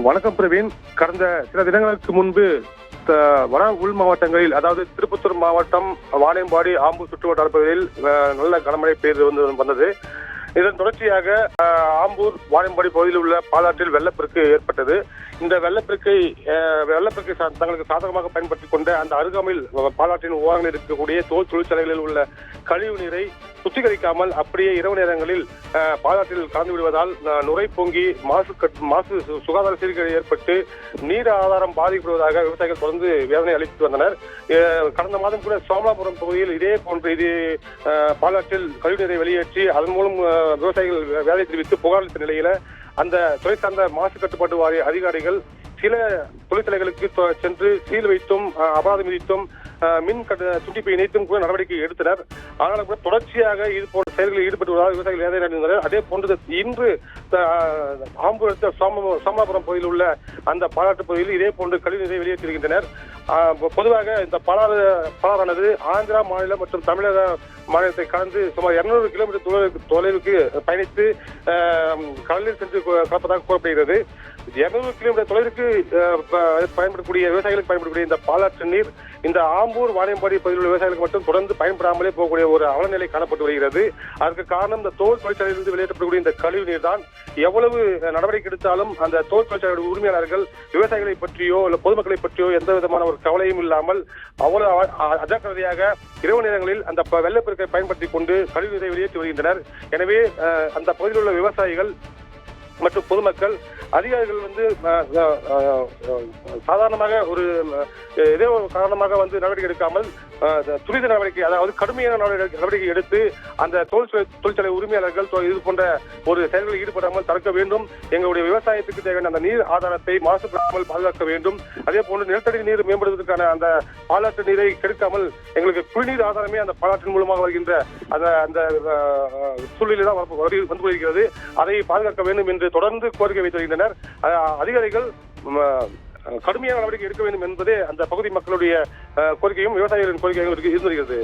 வணக்கம் பிரவீன். கடந்த சில தினங்களுக்கு முன்பு வட உள் மாவட்டங்களில், அதாவது திருப்பத்தூர் மாவட்டம் வாணியம்பாடி ஆம்பூர் சுற்றுவட்டார பகுதியில் நல்ல கனமழை பெய்து வந்தது. இதன் தொடர்ச்சியாக ஆம்பூர் வாணியம்பாடி பகுதியில் உள்ள பாலாற்றில் வெள்ளப்பெருக்கு ஏற்பட்டது. இந்த வெள்ளப்பெருக்கை தங்களுக்கு சாதகமாக பயன்படுத்திக் கொண்ட அந்த அருகாமையில் பாலாற்றின் ஓரங்களில் இருக்கக்கூடிய தோல் தொழிற்சாலைகளில் உள்ள கழிவு நீரை சுத்திகரிக்காமல் அப்படியே இரவு நேரங்களில் பாலாற்றில் கலந்து விடுவதால் நுரை பொங்கி மாசு சுகாதார சீர்கேடு ஏற்பட்டு நீர் ஆதாரம் பாதிக்கப்படுவதாக விவசாயிகள் தொடர்ந்து வேதனை அளித்து வந்தனர். கடந்த மாதம் கூட சோமலாபுரம் பகுதியில் இதே போன்று பாலாற்றில் கழிவு நீரை வெளியேற்றி அதன் மூலம் விவசாயிகள் வேலை தெரிவித்து புகார் அளித்த நிலையில அந்த துறை சார்ந்த மாசு கட்டுப்பாட்டு வாரிய அதிகாரிகள் சில தொழிற்சாலைகளுக்கு சென்று சீல் வைத்தும் அபராதம் விதித்தும் மின் துண்டிப்பை இணைத்தும் கூட நடவடிக்கை எடுத்தனர். ஆனால் கூட தொடர்ச்சியாக இது போன்ற செயல்களில் ஈடுபட்டு வருவதாக விவசாயிகள் வேதனை அடைந்தனர். அதே போன்று இன்று ஆம்பூர் சோமலாபுரம் பகுதியில் உள்ள அந்த பாலாற்று பகுதியில் இதே போன்று கழிவுநீரை வெளியேற்றிருக்கின்றனர். பொதுவாக இந்த பாலாறானது ஆந்திரா மாநிலம் மற்றும் தமிழக மாநிலத்தை கடந்து சுமார் 200 கிலோமீட்டர் தொலைவுக்கு பயணித்து கடலில் சென்று கலப்பதாக கூறப்படுகிறது. 200 கிலோமீட்டர் தொலைவிற்கு பயன்படக்கூடிய விவசாயிகளுக்கு பயன்படக்கூடிய இந்த பாலாற்று நீர் இந்த ஆம்பூர் வாணியம்பாடி பகுதியில் உள்ள விவசாயிகளுக்கு மட்டும் தொடர்ந்து பயன்படாமலே போகக்கூடிய ஒரு அவலநிலை காணப்பட்டு வருகிறது. அதற்கு காரணம் இந்த தோல் தொழிற்சாலையிலிருந்து வெளியேற்றப்படக்கூடிய இந்த கழிவு நீர் தான். எவ்வளவு நடவடிக்கை எடுத்தாலும் அந்த தோல் தொழிற்சாலையுடைய உரிமையாளர்கள் விவசாயிகளை பற்றியோ இல்ல பொதுமக்களை பற்றியோ எந்த விதமான ஒரு கவலையும் இல்லாமல் அவ்வளவு அஜாக்கிரதையாக இரவு நேரங்களில் அந்த வெள்ளப்பெருக்கை பயன்படுத்திக் கொண்டு கழிவு நீரை வெளியேற்றி வருகின்றனர். எனவே அந்த பகுதியில் உள்ள விவசாயிகள் மற்றும் பொதுமக்கள் அதிகாரிகள் சாதாரணமாக ஏதோ ஒரு காரணமாக நடவடிக்கை எடுக்காமல் துரித நடவடிக்கை, அதாவது கடுமையான நடவடிக்கை எடுத்து அந்த தொழிற்சாலை உரிமையாளர்கள் இது போன்ற ஒரு செயல்களில் ஈடுபடாமல் தடுக்க வேண்டும். எங்களுடைய விவசாயத்துக்கு தேவையான அந்த நீர் ஆதாரத்தை மாசுபடாமல் பாதுகாக்க வேண்டும். அதே போன்று நிலத்தடி நீர் மேம்படுவதற்கான அந்த பாலாற்று நீரை கெடுக்காமல் எங்களுக்கு குடிநீர் ஆதாரமே அந்த பாலாற்றின் மூலமாக வருகின்ற அந்த சூழ்நிலை தான் வந்து வருகிறது. அதை பாதுகாக்க வேண்டும் என்று தொடர்ந்து கோரிக்கை வைத்து வருகின்றனர். அதிகாரிகள் கடுமையான நடவடிக்கை எடுக்க வேண்டும் என்பதே அந்த பகுதி மக்களுடைய கோரிக்கையும் விவசாயிகளின் கோரிக்கையும் இருந்து வருகிறது.